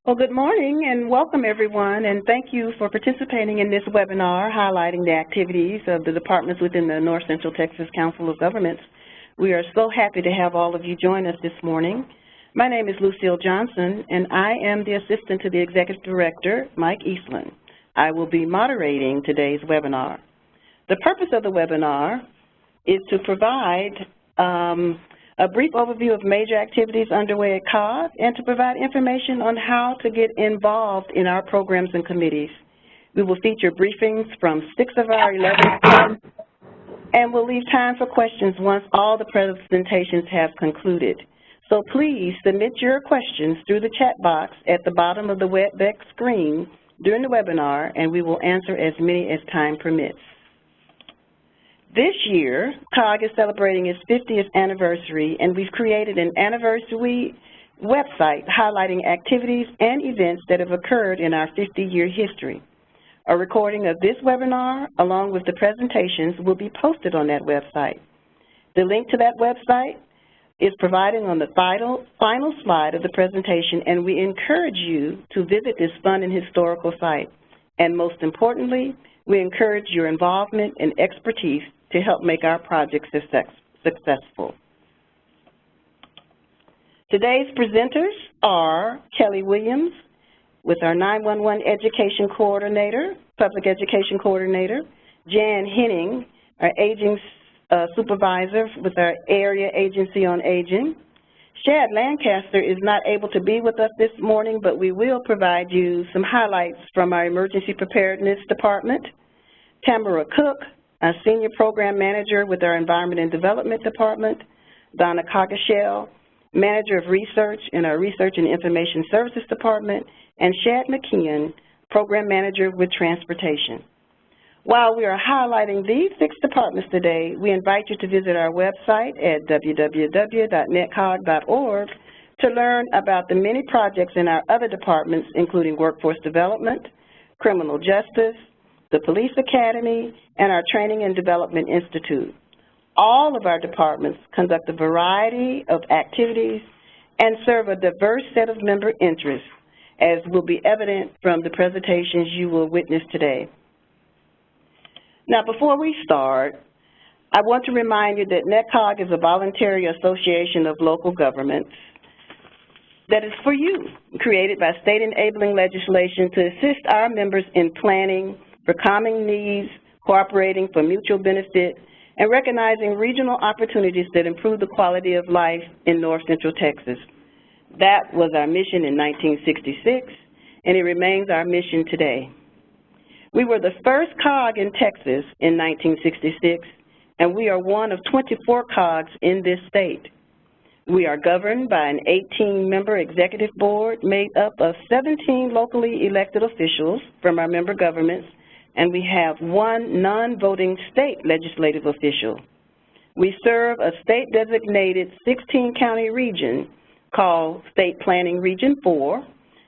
Well, good morning and welcome everyone, and thank you for participating in this webinar highlighting the activities of the departments within the North Central Texas Council of Governments. We are so happy to have all of you join us this morning. My name is Lucille Johnson, and I am the assistant to the Executive Director, Mike Eastland. I will be moderating today's webinar. The purpose of the webinar is to provide a brief overview of major activities underway at COG and to provide information on how to get involved in our programs and committees. We will feature briefings from 6 of our 11 teams, and we'll leave time for questions once all the presentations have concluded. So please submit your questions through the chat box at the bottom of the WebEx screen during the webinar, and we will answer as many as time permits. This year, COG is celebrating its 50th anniversary, and we've created an anniversary website highlighting activities and events that have occurred in our 50-year history. A recording of this webinar, along with the presentations, will be posted on that website. The link to that website is provided on the final slide of the presentation, and we encourage you to visit this fun and historical site. And most importantly, we encourage your involvement and expertise to help make our projects successful. Today's presenters are Kelly Williams with our 911 Education Coordinator, Public Education Coordinator, Jan Henning, our Aging Supervisor with our Area Agency on Aging. Shad Lancaster is not able to be with us this morning, but we will provide you some highlights from our Emergency Preparedness Department. Tamara Cook, a Senior Program Manager with our Environment and Development Department. Donna Coggeshell, Manager of Research in our Research and Information Services Department. And Shad McKeon, Program Manager with Transportation. While we are highlighting these 6 departments today, we invite you to visit our website at www.netcog.org to learn about the many projects in our other departments, including Workforce Development, Criminal Justice, the Police Academy, and our Training and Development Institute. All of our departments conduct a variety of activities and serve a diverse set of member interests, as will be evident from the presentations you will witness today. Now, before we start, I want to remind you that NCTCOG is a voluntary association of local governments that is for you, created by state enabling legislation to assist our members in planning for common needs, cooperating for mutual benefit, and recognizing regional opportunities that improve the quality of life in North Central Texas. That was our mission in 1966, and it remains our mission today. We were the first COG in Texas in 1966, and we are one of 24 COGs in this state. We are governed by an 18-member executive board made up of 17 locally elected officials from our member governments, and we have 1 non-voting state legislative official. We serve a state-designated 16-county region called State Planning Region 4,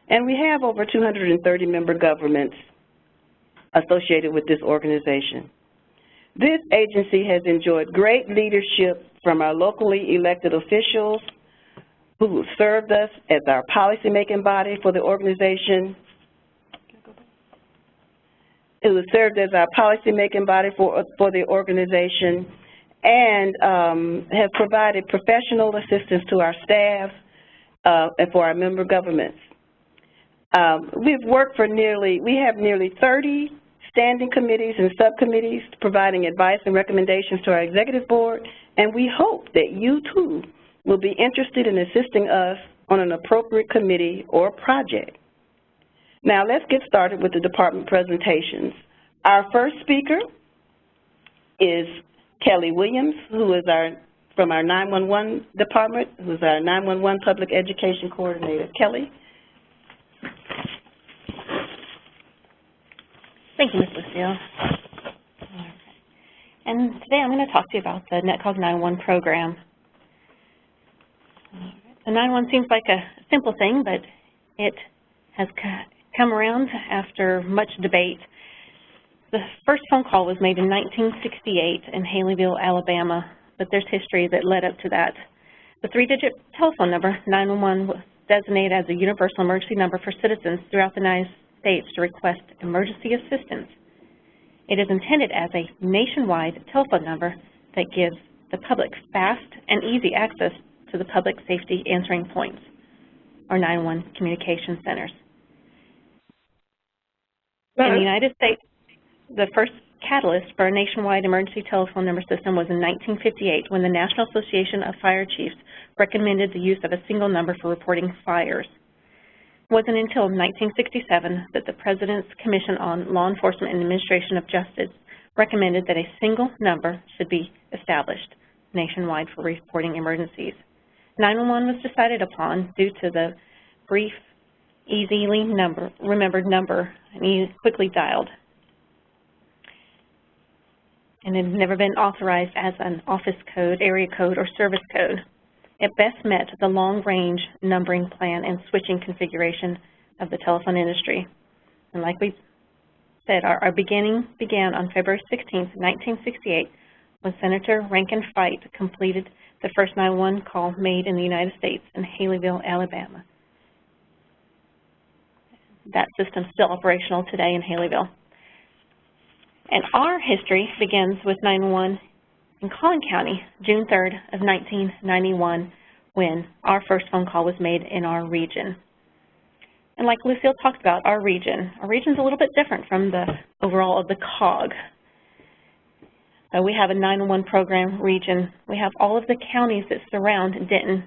and we have over 230 member governments associated with this organization. This agency has enjoyed great leadership from our locally elected officials who served us as our policymaking body for the organization. It was served as our policymaking body for the organization, and have provided professional assistance to our staff and for our member governments. We have nearly 30 standing committees and subcommittees providing advice and recommendations to our executive board, and we hope that you too will be interested in assisting us on an appropriate committee or project. Now let's get started with the department presentations. Our first speaker is Kelly Williams, who is from our 911 department, who's our 911 Public Education Coordinator. Kelly? Thank you, Ms. Lucille. And today I'm going to talk to you about the NCTCOG 911 program. The 911 seems like a simple thing, but it has come around after much debate. The first phone call was made in 1968 in Haleyville, Alabama, but there's history that led up to that. The 3-digit telephone number, 911, designated as a universal emergency number for citizens throughout the United States to request emergency assistance. It is intended as a nationwide telephone number that gives the public fast and easy access to the public safety answering points, or 911 communication centers. In the United States, the first catalyst for a nationwide emergency telephone number system was in 1958 when the National Association of Fire Chiefs recommended the use of a single number for reporting fires. It wasn't until 1967 that the President's Commission on Law Enforcement and Administration of Justice recommended that a single number should be established nationwide for reporting emergencies. 911 was decided upon due to the brief, easily remembered number and quickly dialed. And it had never been authorized as an office code, area code, or service code. It best met the long-range numbering plan and switching configuration of the telephone industry. And like we said, our beginning began on February 16, 1968, when Senator Rankin Fite completed the first 911 call made in the United States in Haleyville, Alabama. That system is still operational today in Haleyville. And our history begins with 911 in Collin County, June 3rd of 1991, when our first phone call was made in our region. And like Lucille talked about, our region's a little bit different from the overall of the COG. So we have a 911 program region. We have all of the counties that surround Denton,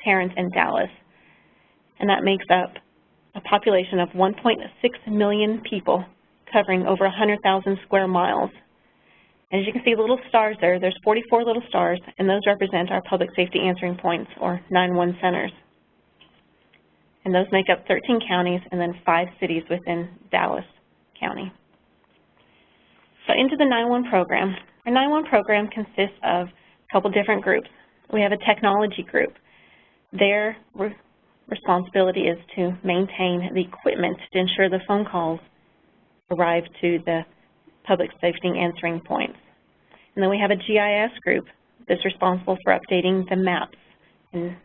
Tarrant, and Dallas. And that makes up a population of 1.6 million people covering over 100,000 square miles. As you can see, little stars there, there's 44 little stars, and those represent our public safety answering points, or 911 centers. And those make up 13 counties and then 5 cities within Dallas County. So into the 911 program. Our 911 program consists of a couple different groups. We have a technology group. Their responsibility is to maintain the equipment to ensure the phone calls arrive to the public safety answering points. And then we have a GIS group that's responsible for updating the maps and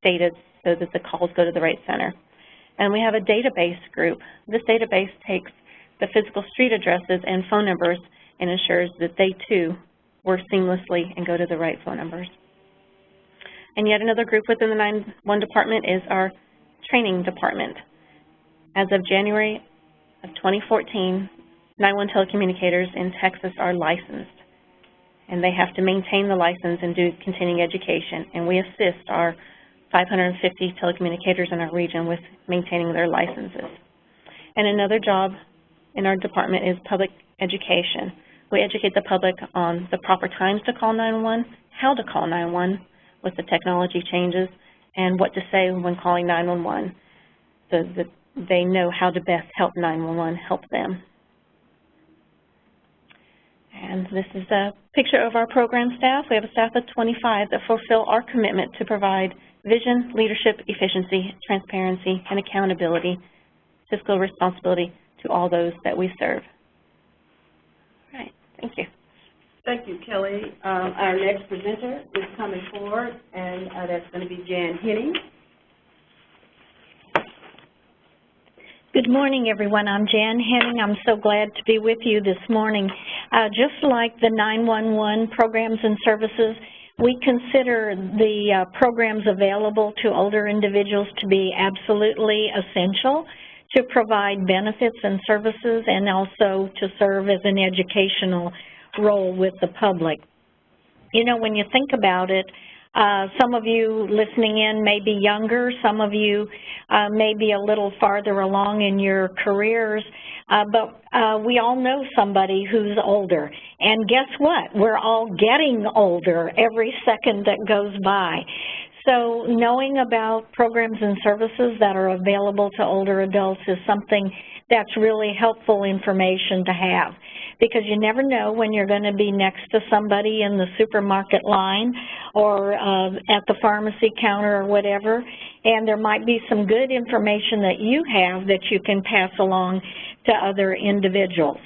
data so that the calls go to the right center. And we have a database group. This database takes the physical street addresses and phone numbers and ensures that they too work seamlessly and go to the right phone numbers. And yet another group within the 911 department is our training department. As of January of 2014, 911 telecommunicators in Texas are licensed, and they have to maintain the license and do continuing education, and we assist our 550 telecommunicators in our region with maintaining their licenses. And another job in our department is public education. We educate the public on the proper times to call 911, how to call 911 with the technology changes, and what to say when calling 911 so that they know how to best help 911 help them. And this is a picture of our program staff. We have a staff of 25 that fulfill our commitment to provide vision, leadership, efficiency, transparency, and accountability, fiscal responsibility to all those that we serve. All right, thank you. Thank you, Kelly. Our next presenter is coming forward, and that's going to be Jan Henning. Good morning, everyone. I'm Jan Henning. I'm so glad to be with you this morning. Just like the 911 programs and services, we consider the programs available to older individuals to be absolutely essential to provide benefits and services and also to serve as an educational role with the public. You know, when you think about it, some of you listening in may be younger, some of you may be a little farther along in your careers, but we all know somebody who's older. And guess what? We're all getting older every second that goes by. So knowing about programs and services that are available to older adults is something that's really helpful information to have, because you never know when you're going to be next to somebody in the supermarket line or at the pharmacy counter or whatever, and there might be some good information that you have that you can pass along to other individuals.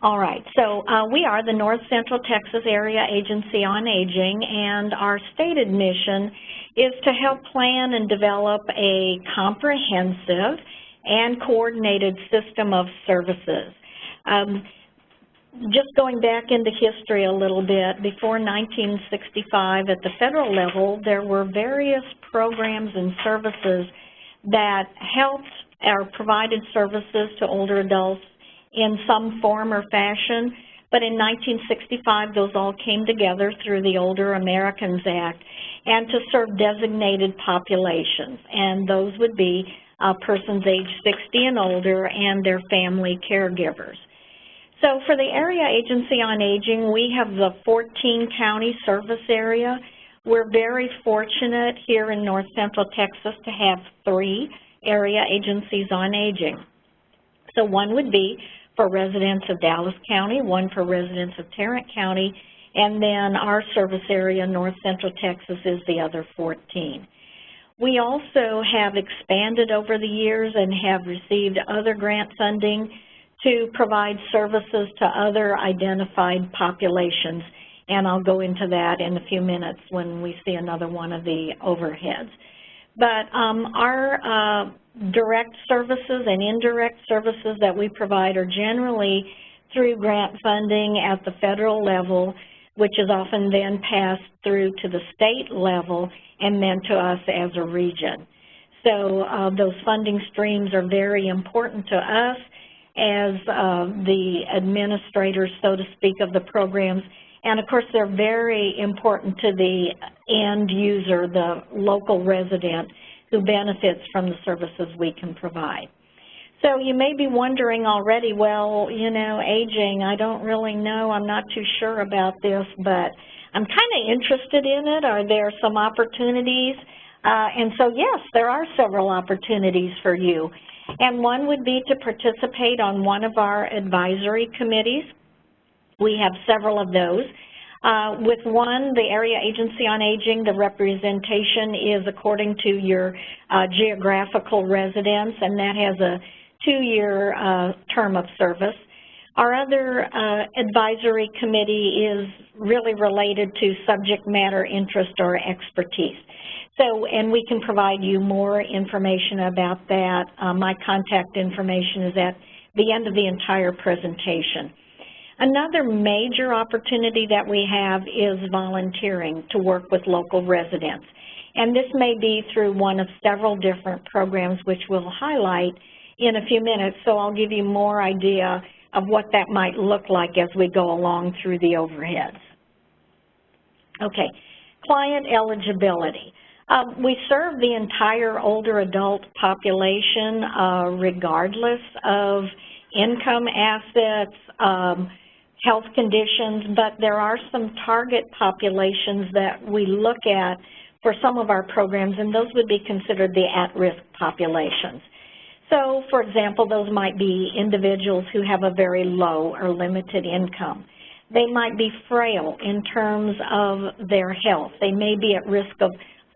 All right, so we are the North Central Texas Area Agency on Aging, and our stated mission is to help plan and develop a comprehensive and coordinated system of services. Just going back into history a little bit, before 1965 at the federal level, there were various programs and services that helped or provided services to older adults in some form or fashion, but in 1965 those all came together through the Older Americans Act and to serve designated populations, and those would be persons age 60 and older and their family caregivers. So for the Area Agency on Aging, we have the 14-county service area. We're very fortunate here in North Central Texas to have 3 area agencies on aging. So one would be for residents of Dallas County, one for residents of Tarrant County, and then our service area, North Central Texas, is the other 14. We also have expanded over the years and have received other grant funding to provide services to other identified populations, and I'll go into that in a few minutes when we see another one of the overheads. But our direct services and indirect services that we provide are generally through grant funding at the federal level, which is often then passed through to the state level and then to us as a region. So those funding streams are very important to us as the administrators, so to speak, of the programs. And of course, they're very important to the end user, the local resident who benefits from the services we can provide. So you may be wondering already, well, you know, aging, I don't really know, I'm not too sure about this, but I'm kind of interested in it. Are there some opportunities? And so yes, there are several opportunities for you. And one would be to participate on one of our advisory committees. We have several of those. With one, the Area Agency on Aging, the representation is according to your geographical residence, and that has a 2-year term of service. Our other advisory committee is really related to subject matter interest or expertise. So, and we can provide you more information about that. My contact information is at the end of the entire presentation. Another major opportunity that we have is volunteering to work with local residents. And this may be through one of several different programs which we'll highlight in a few minutes, so I'll give you more idea of what that might look like as we go along through the overheads. Okay, client eligibility. We serve the entire older adult population regardless of income, assets, health conditions, but there are some target populations that we look at for some of our programs, and those would be considered the at-risk populations. So, for example, those might be individuals who have a very low or limited income. They might be frail in terms of their health. They may be at risk of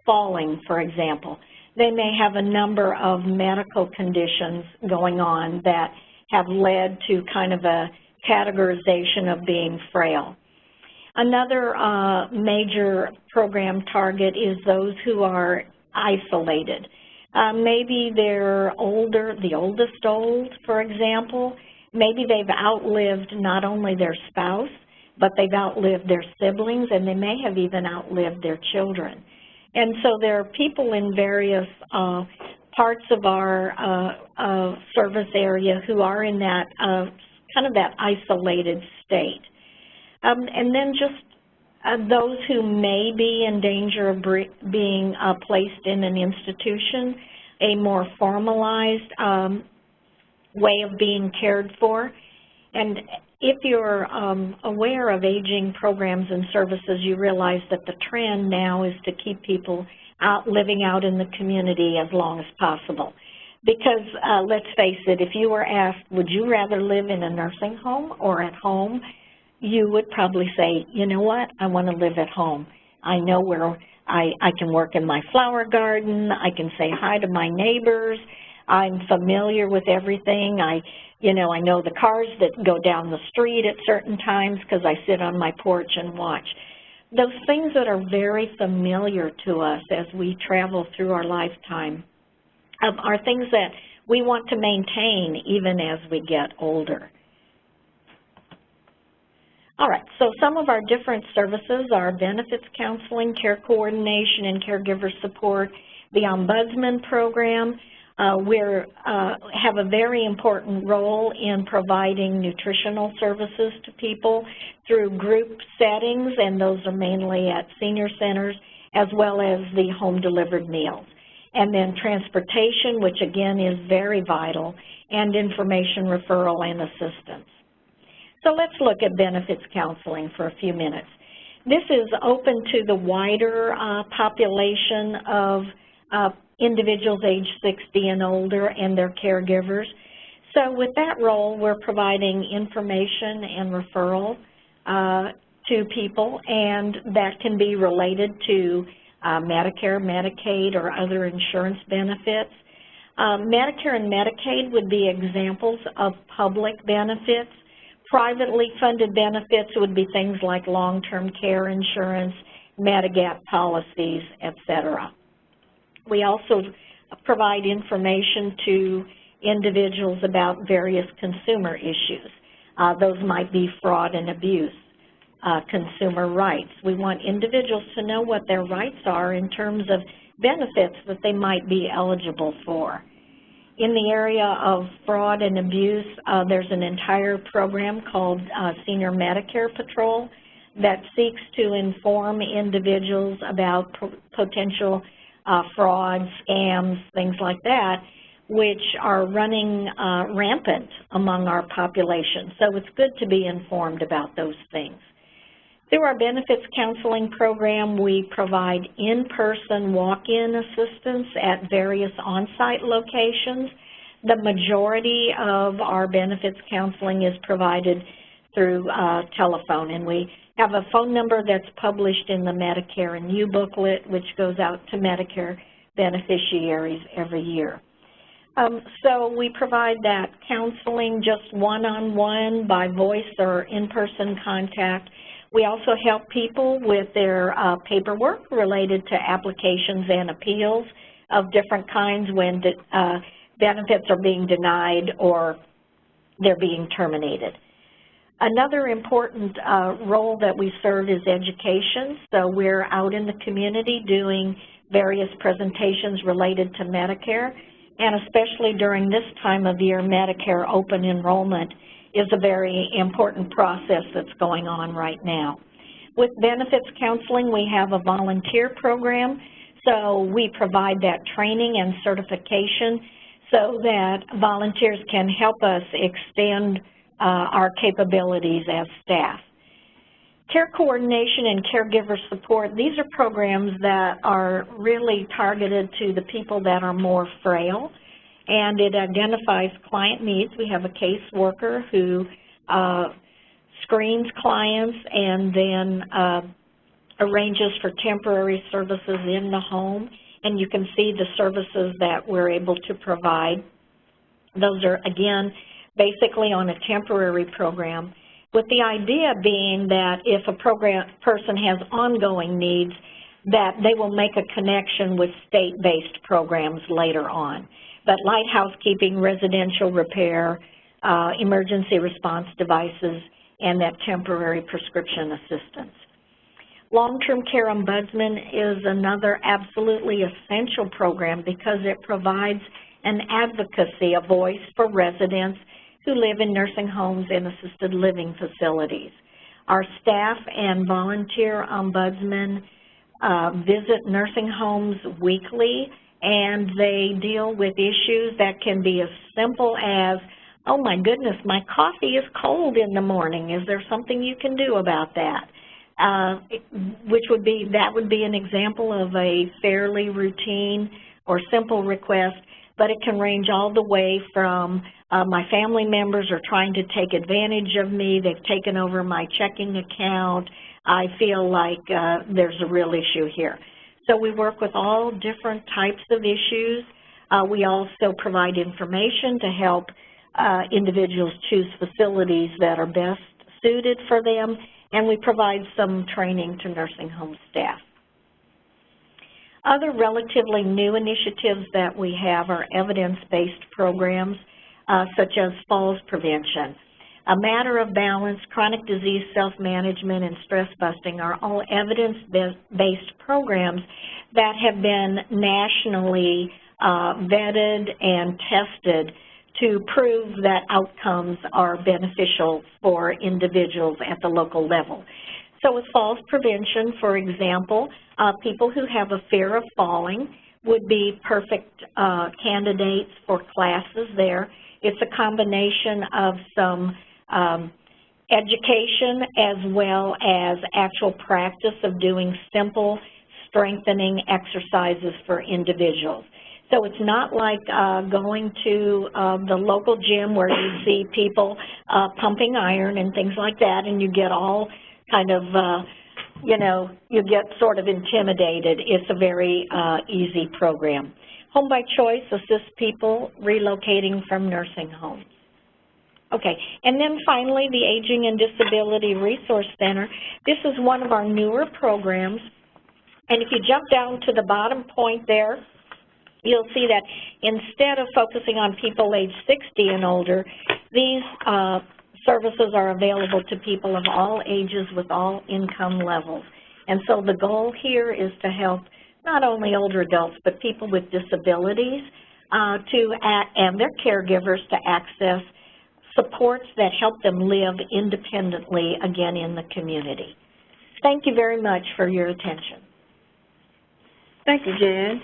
falling, for example. They may have a number of medical conditions going on that have led to kind of a categorization of being frail. Another major program target is those who are isolated. Maybe they're older, the oldest old, for example. Maybe they've outlived not only their spouse, but they've outlived their siblings, and they may have even outlived their children. And so there are people in various parts of our service area who are in that kind of that isolated state. And then just those who may be in danger of being placed in an institution, a more formalized way of being cared for. And if you're aware of aging programs and services, you realize that the trend now is to keep people living out in the community as long as possible. Because let's face it, if you were asked, would you rather live in a nursing home or at home, you would probably say, you know what, I want to live at home. I know where I can work in my flower garden, I can say hi to my neighbors, I'm familiar with everything. I know the cars that go down the street at certain times because I sit on my porch and watch. Those things that are very familiar to us as we travel through our lifetime are things that we want to maintain even as we get older. All right, so some of our different services are benefits counseling, care coordination, and caregiver support. The Ombudsman program, we have a very important role in providing nutritional services to people through group settings, and those are mainly at senior centers, as well as the home-delivered meals. And then transportation, which again is very vital, and information referral and assistance. So let's look at benefits counseling for a few minutes. This is open to the wider population of individuals age 60 and older and their caregivers. So with that role, we're providing information and referral to people, and that can be related to Medicare, Medicaid, or other insurance benefits. Medicare and Medicaid would be examples of public benefits. Privately funded benefits would be things like long-term care insurance, Medigap policies, etc. We also provide information to individuals about various consumer issues. Those might be fraud and abuse, consumer rights. We want individuals to know what their rights are in terms of benefits that they might be eligible for. In the area of fraud and abuse, there's an entire program called Senior Medicare Patrol that seeks to inform individuals about potential fraud, scams, things like that, which are running rampant among our population. So it's good to be informed about those things. Through our benefits counseling program, we provide in-person walk-in assistance at various on-site locations. The majority of our benefits counseling is provided through telephone, and we have a phone number that's published in the Medicare and You booklet, which goes out to Medicare beneficiaries every year. So we provide that counseling just one-on-one by voice or in-person contact. We also help people with their paperwork related to applications and appeals of different kinds when benefits are being denied or they're being terminated. Another important role that we serve is education. So we're out in the community doing various presentations related to Medicare, and especially during this time of year, Medicare open enrollment is a very important process that's going on right now. With benefits counseling, we have a volunteer program, so we provide that training and certification so that volunteers can help us extend our capabilities as staff. Care coordination and caregiver support, these are programs that are really targeted to the people that are more frail, and it identifies client needs. We have a caseworker who screens clients and then arranges for temporary services in the home, and you can see the services that we're able to provide. Those are, again, basically on a temporary program, with the idea being that if a person has ongoing needs, that they will make a connection with state-based programs later on. But light housekeeping, residential repair, emergency response devices, and that temporary prescription assistance. Long-term care ombudsman is another absolutely essential program because it provides an advocacy, a voice for residents who live in nursing homes and assisted living facilities. Our staff and volunteer ombudsmen visit nursing homes weekly, and they deal with issues that can be as simple as, oh my goodness, my coffee is cold in the morning. Is there something you can do about that? That would be an example of a fairly routine or simple request, but it can range all the way from my family members are trying to take advantage of me, they've taken over my checking account, I feel like there's a real issue here. So we work with all different types of issues. We also provide information to help individuals choose facilities that are best suited for them, and we provide some training to nursing home staff. Other relatively new initiatives that we have are evidence-based programs such as falls prevention. A Matter of Balance, chronic disease self-management, and stress busting are all evidence-based programs that have been nationally vetted and tested to prove that outcomes are beneficial for individuals at the local level. So with falls prevention, for example, people who have a fear of falling would be perfect candidates for classes there. It's a combination of some education as well as actual practice of doing simple strengthening exercises for individuals. So it's not like going to the local gym where you see people pumping iron and things like that, and you get all kind of, you get sort of intimidated. It's a very easy program. Home by Choice assists people relocating from nursing homes. Okay, and then finally, the Aging and Disability Resource Center. This is one of our newer programs, and if you jump down to the bottom point there, you'll see that instead of focusing on people age 60 and older, these services are available to people of all ages with all income levels. And so the goal here is to help not only older adults, but people with disabilities and their caregivers to access supports that help them live independently, again, in the community. Thank you very much for your attention. Thank you, Jan.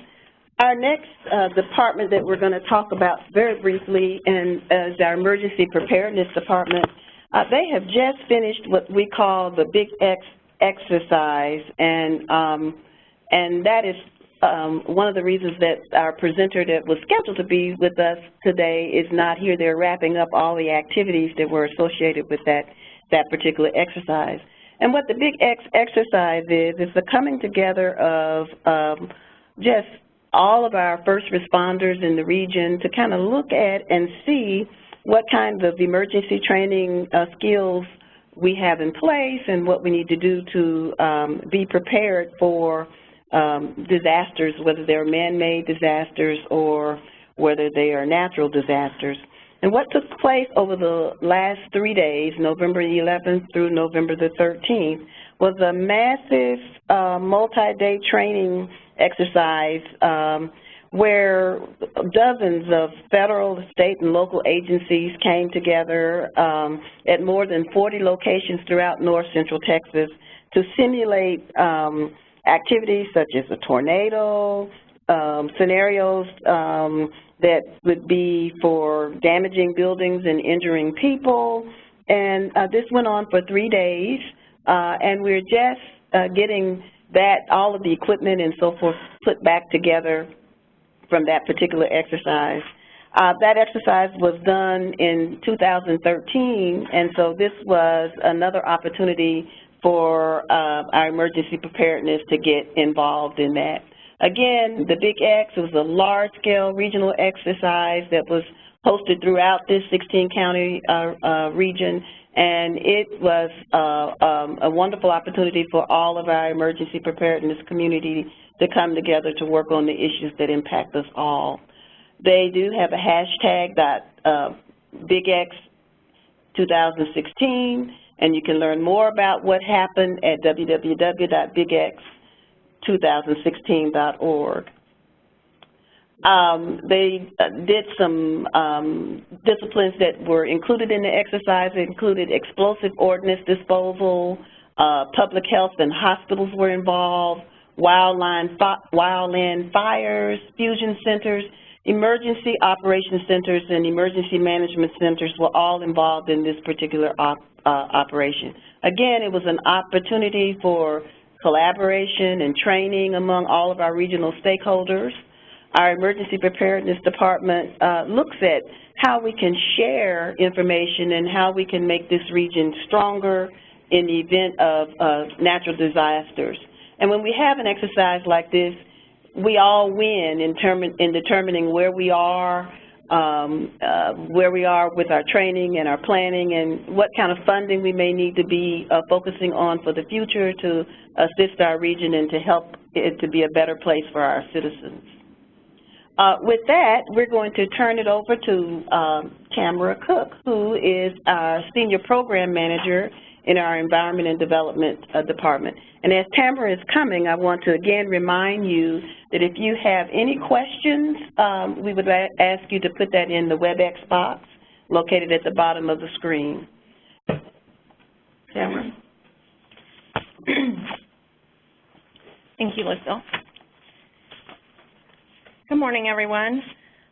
Our next department that we're going to talk about very briefly is our Emergency Preparedness Department. They have just finished what we call the Big X exercise, and that is one of the reasons that our presenter that was scheduled to be with us today is not here. They're wrapping up all the activities that were associated with that particular exercise. And what the Big X exercise is the coming together of just all of our first responders in the region to kind of look at and see what kind of emergency training skills we have in place and what we need to do to be prepared for disasters, whether they're man-made disasters or whether they are natural disasters. And what took place over the last 3 days, November 11th through November the 13th, was a massive multi-day training exercise where dozens of federal, state, and local agencies came together at more than 40 locations throughout north central Texas to simulate activities such as a tornado, scenarios that would be for damaging buildings and injuring people. And this went on for 3 days, and we're just getting all of the equipment and so forth put back together from that particular exercise. That exercise was done in 2013, and so this was another opportunity for our emergency preparedness to get involved in that. Again, the Big X was a large-scale regional exercise that was hosted throughout this 16-county region, and it was a wonderful opportunity for all of our emergency preparedness community to come together to work on the issues that impact us all. They do have a hashtag BigX2016, and you can learn more about what happened at www.bigx2016.org. They did some disciplines that were included in the exercise. It included explosive ordnance disposal, public health and hospitals were involved, wildland fires, fusion centers, emergency operations centers, and emergency management centers were all involved in this particular operation. Again, it was an opportunity for collaboration and training among all of our regional stakeholders. Our Emergency Preparedness Department looks at how we can share information and how we can make this region stronger in the event of natural disasters. And when we have an exercise like this, we all win in determining where we are with our training and our planning, and what kind of funding we may need to be focusing on for the future to assist our region and to help it to be a better place for our citizens. With that, we're going to turn it over to Tamara Cook, who is our Senior Program Manager in our Environment and Development Department. And as Tamara is coming, I want to again remind you that if you have any questions, we would ask you to put that in the WebEx box located at the bottom of the screen. Tamara. Thank you, Lucille. Good morning, everyone.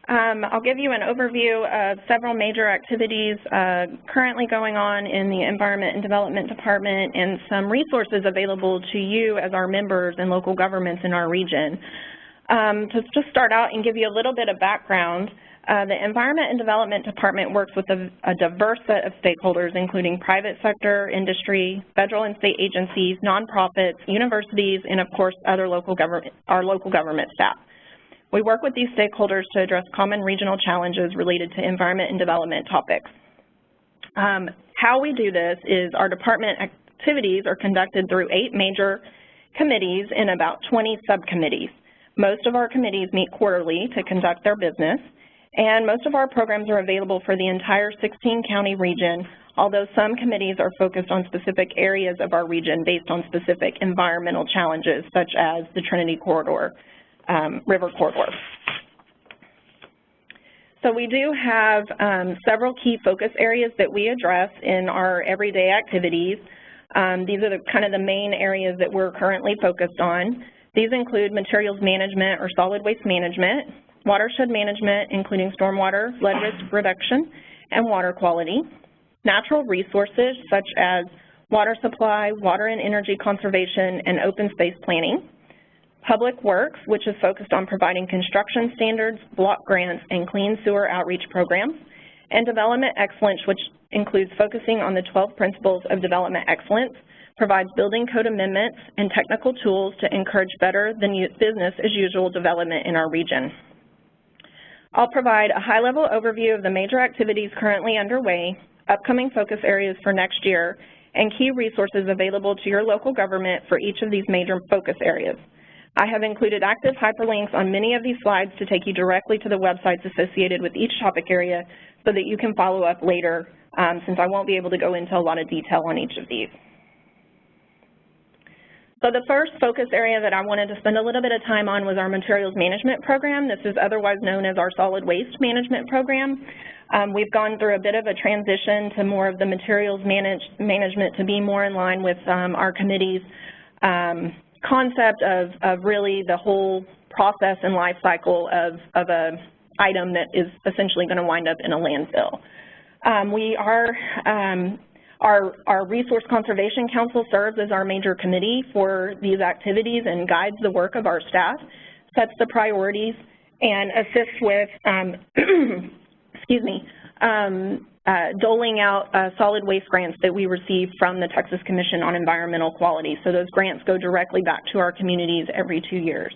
I'll give you an overview of several major activities currently going on in the Environment and Development Department and some resources available to you as our members and local governments in our region. To just start out and give you a little bit of background, the Environment and Development Department works with a diverse set of stakeholders, including private sector, industry, federal and state agencies, nonprofits, universities, and of course our local government staff. We work with these stakeholders to address common regional challenges related to environment and development topics. How we do this is our department activities are conducted through 8 major committees and about 20 subcommittees. Most of our committees meet quarterly to conduct their business, and most of our programs are available for the entire 16-county region, although some committees are focused on specific areas of our region based on specific environmental challenges, such as the Trinity Corridor. River corridor. So we do have several key focus areas that we address in our everyday activities. These are kind of the main areas that we're currently focused on. These include materials management or solid waste management, watershed management, including stormwater, flood risk reduction, and water quality, natural resources such as water supply, water and energy conservation, and open space planning, public works, which is focused on providing construction standards, block grants, and clean sewer outreach programs, and development excellence, which includes focusing on the 12 principles of development excellence, provides building code amendments and technical tools to encourage better than business as usual development in our region. I'll provide a high-level overview of the major activities currently underway, upcoming focus areas for next year, and key resources available to your local government for each of these major focus areas. I have included active hyperlinks on many of these slides to take you directly to the websites associated with each topic area so that you can follow up later, since I won't be able to go into a lot of detail on each of these. So the first focus area that I wanted to spend a little bit of time on was our materials management program. This is otherwise known as our solid waste management program. We've gone through a bit of a transition to more of the materials management to be more in line with our committee's concept of really the whole process and life cycle of an item that is essentially going to wind up in a landfill. Our Resource Conservation Council serves as our major committee for these activities and guides the work of our staff, sets the priorities, and assists with doling out solid waste grants that we receive from the Texas Commission on Environmental Quality. So those grants go directly back to our communities every 2 years.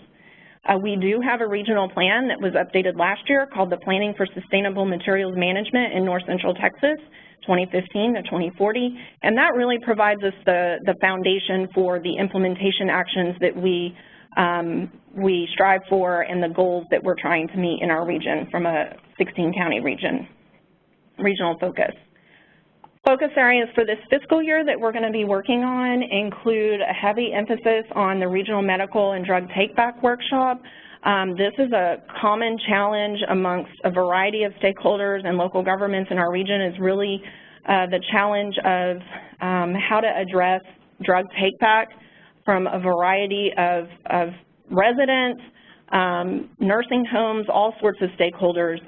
We do have a regional plan that was updated last year called the Planning for Sustainable Materials Management in North Central Texas, 2015 to 2040, and that really provides us the foundation for the implementation actions that we strive for and the goals that we're trying to meet in our region from a 16-county regional focus. Focus areas for this fiscal year that we're going to be working on include a heavy emphasis on the Regional Medical and Drug Take-Back Workshop. This is a common challenge amongst a variety of stakeholders and local governments in our region, is really the challenge of how to address drug take-back from a variety of residents, nursing homes, all sorts of stakeholders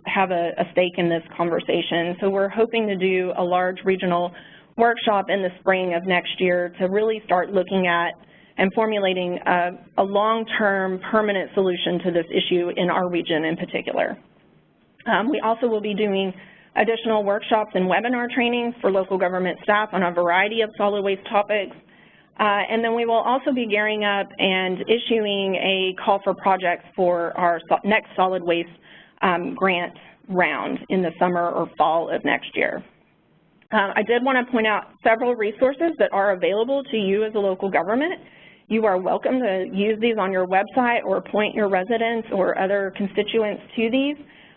have a stake in this conversation. So we're hoping to do a large regional workshop in the spring of next year to really start looking at and formulating a long-term permanent solution to this issue in our region in particular. We also will be doing additional workshops and webinar trainings for local government staff on a variety of solid waste topics. And then we will also be gearing up and issuing a call for projects for our next solid waste grant round in the summer or fall of next year. I did want to point out several resources that are available to you as a local government. You are welcome to use these on your website or point your residents or other constituents to these.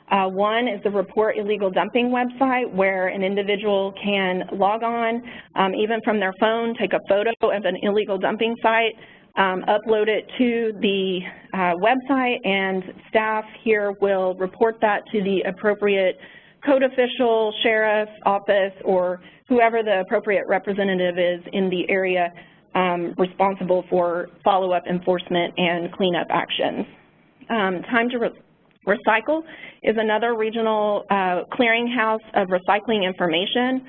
One is the Report Illegal Dumping website, where an individual can log on, even from their phone, take a photo of an illegal dumping site, upload it to the website, and staff here will report that to the appropriate code official, sheriff's office, or whoever the appropriate representative is in the area responsible for follow-up enforcement and cleanup actions. Time to Recycle is another regional clearinghouse of recycling information.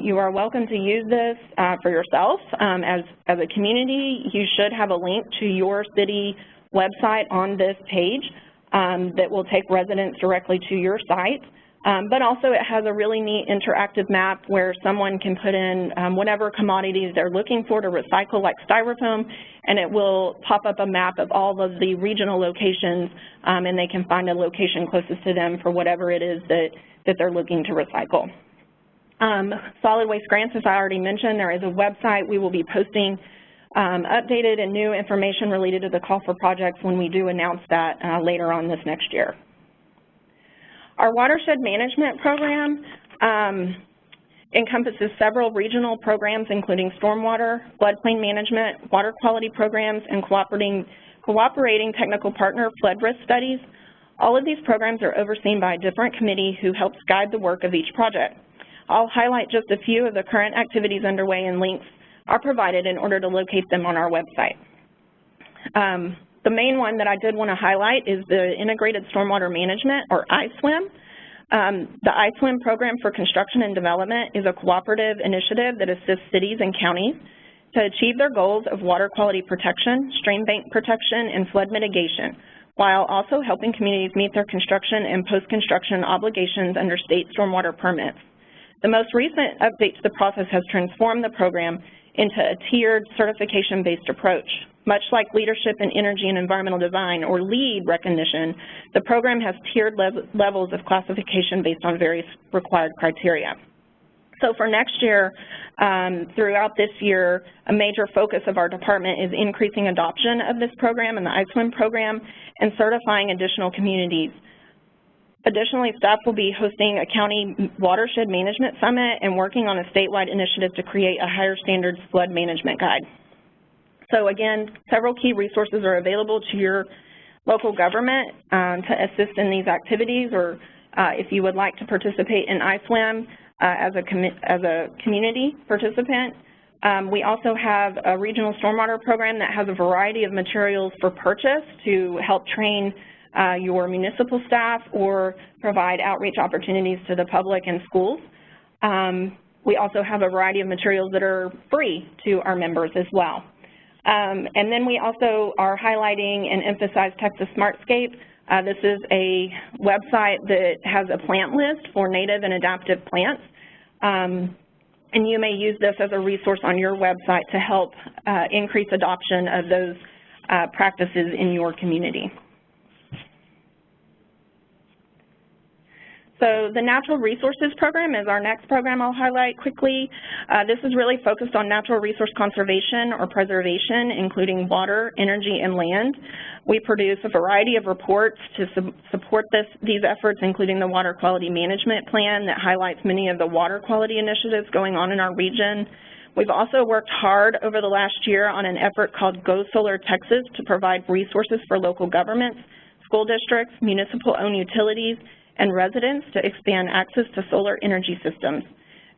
You are welcome to use this for yourself. As a community, you should have a link to your city website on this page that will take residents directly to your site. But also it has a really neat interactive map where someone can put in whatever commodities they're looking for to recycle, like styrofoam, and it will pop up a map of all of the regional locations, and they can find a location closest to them for whatever it is that they're looking to recycle. Solid waste grants, as I already mentioned, there is a website. We will be posting updated and new information related to the call for projects when we do announce that later on this next year. Our Watershed Management Program encompasses several regional programs, including stormwater, floodplain management, water quality programs, and cooperating technical partner flood risk studies. All of these programs are overseen by a different committee who helps guide the work of each project. I'll highlight just a few of the current activities underway, and links are provided in order to locate them on our website. The main one that I did want to highlight is the Integrated Stormwater Management, or ISWIM. The ISWIM program for construction and development is a cooperative initiative that assists cities and counties to achieve their goals of water quality protection, stream bank protection, and flood mitigation, while also helping communities meet their construction and post-construction obligations under state stormwater permits. The most recent update to the process has transformed the program into a tiered certification-based approach. Much like leadership in energy and environmental design, or LEED recognition, the program has tiered levels of classification based on various required criteria. So for next year, throughout this year, a major focus of our department is increasing adoption of this program and the ISWIM program and certifying additional communities. Additionally, staff will be hosting a county watershed management summit and working on a statewide initiative to create a higher standards flood management guide. So again, several key resources are available to your local government to assist in these activities, or if you would like to participate in ISWIM as a community participant. We also have a regional stormwater program that has a variety of materials for purchase to help train your municipal staff or provide outreach opportunities to the public and schools. We also have a variety of materials that are free to our members as well. And then we also are highlighting and emphasize Texas Smartscape. This is a website that has a plant list for native and adaptive plants. And you may use this as a resource on your website to help increase adoption of those practices in your community. So the Natural Resources Program is our next program I'll highlight quickly. This is really focused on natural resource conservation or preservation, including water, energy, and land. We produce a variety of reports to support these efforts, including the Water Quality Management Plan that highlights many of the water quality initiatives going on in our region. We've also worked hard over the last year on an effort called Go Solar Texas to provide resources for local governments, school districts, municipal-owned utilities, and residents to expand access to solar energy systems.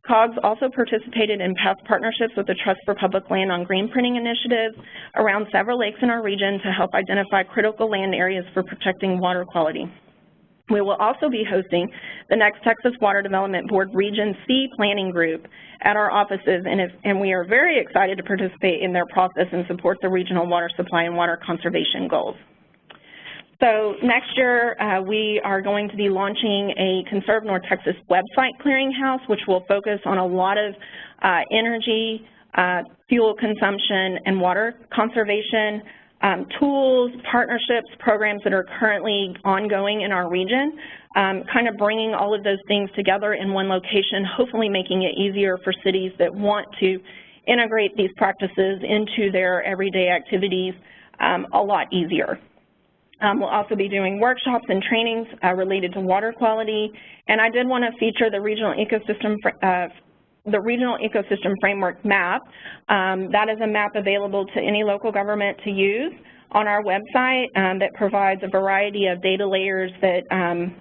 COGS also participated in past partnerships with the Trust for Public Land on green printing initiatives around several lakes in our region to help identify critical land areas for protecting water quality. We will also be hosting the next Texas Water Development Board Region C Planning Group at our offices, and we are very excited to participate in their process and support the regional water supply and water conservation goals. So next year, we are going to be launching a Conserve North Texas website clearinghouse, which will focus on a lot of energy fuel consumption, and water conservation, tools, partnerships, programs that are currently ongoing in our region, kind of bringing all of those things together in one location, hopefully making it easier for cities that want to integrate these practices into their everyday activities a lot easier. We'll also be doing workshops and trainings related to water quality, and I did want to feature the Regional Ecosystem Framework map. That is a map available to any local government to use on our website that provides a variety of data layers that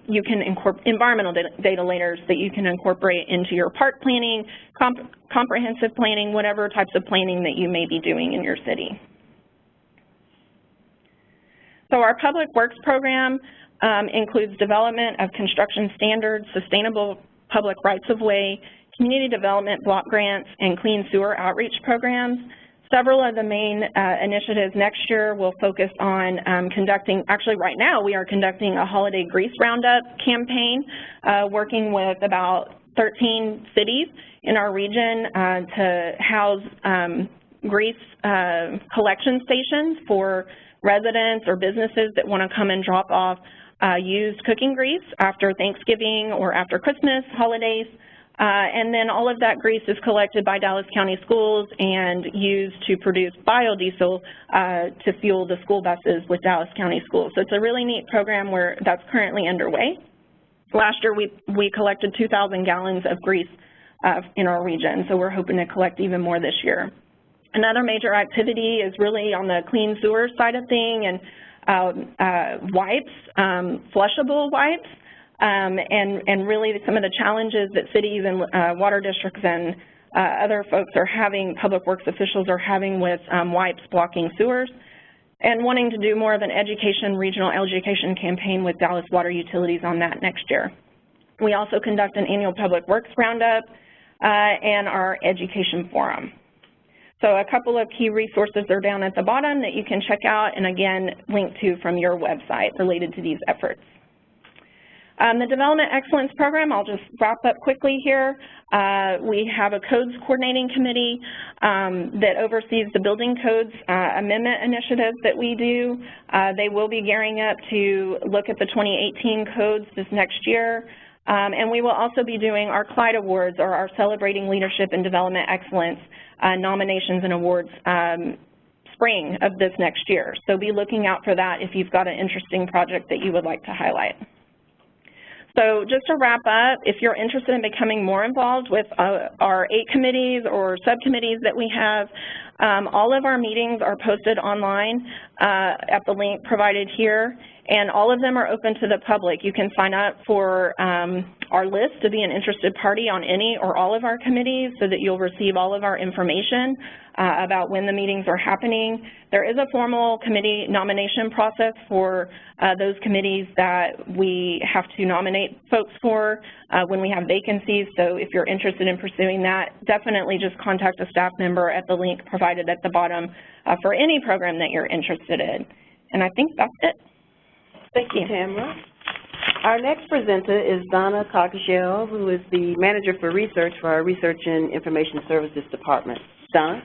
you can incorporate, environmental data layers that you can incorporate into your park planning, comprehensive planning, whatever types of planning that you may be doing in your city. So our Public Works program includes development of construction standards, sustainable public rights-of-way, community development block grants, and clean sewer outreach programs. Several of the main initiatives next year will focus on conducting, actually right now we are conducting a holiday grease roundup campaign, working with about 13 cities in our region to house grease collection stations for residents or businesses that want to come and drop off used cooking grease after Thanksgiving or after Christmas holidays. And then all of that grease is collected by Dallas County Schools and used to produce biodiesel to fuel the school buses with Dallas County Schools. So it's a really neat program where that's currently underway. Last year we collected 2,000 gallons of grease in our region, so we're hoping to collect even more this year. Another major activity is really on the clean sewer side of thing, and wipes, flushable wipes. And really some of the challenges that cities and water districts and other folks are having, public works officials are having with wipes blocking sewers, and wanting to do more of an regional education campaign with Dallas Water Utilities on that next year. We also conduct an annual Public Works Roundup and our Education Forum. So a couple of key resources are down at the bottom that you can check out, and again, linked to from your website related to these efforts. The Development Excellence Program, I'll just wrap up quickly here. We have a codes coordinating committee that oversees the building codes amendment initiatives that we do. They will be gearing up to look at the 2018 codes this next year. And we will also be doing our Clyde Awards, or our Celebrating Leadership and Development Excellence nominations and awards spring of this next year. So be looking out for that if you've got an interesting project that you would like to highlight. So just to wrap up, if you're interested in becoming more involved with our 8 committees or subcommittees that we have, all of our meetings are posted online at the link provided here, and all of them are open to the public. You can sign up for our list to be an interested party on any or all of our committees so that you'll receive all of our information about when the meetings are happening. There is a formal committee nomination process for those committees that we have to nominate folks for when we have vacancies. So if you're interested in pursuing that, definitely just contact a staff member at the link provided at the bottom for any program that you're interested in. And I think that's it. Thank you, Tamara. Our next presenter is Donna Cockashell, who is the Manager for Research for our Research and Information Services Department. Donna?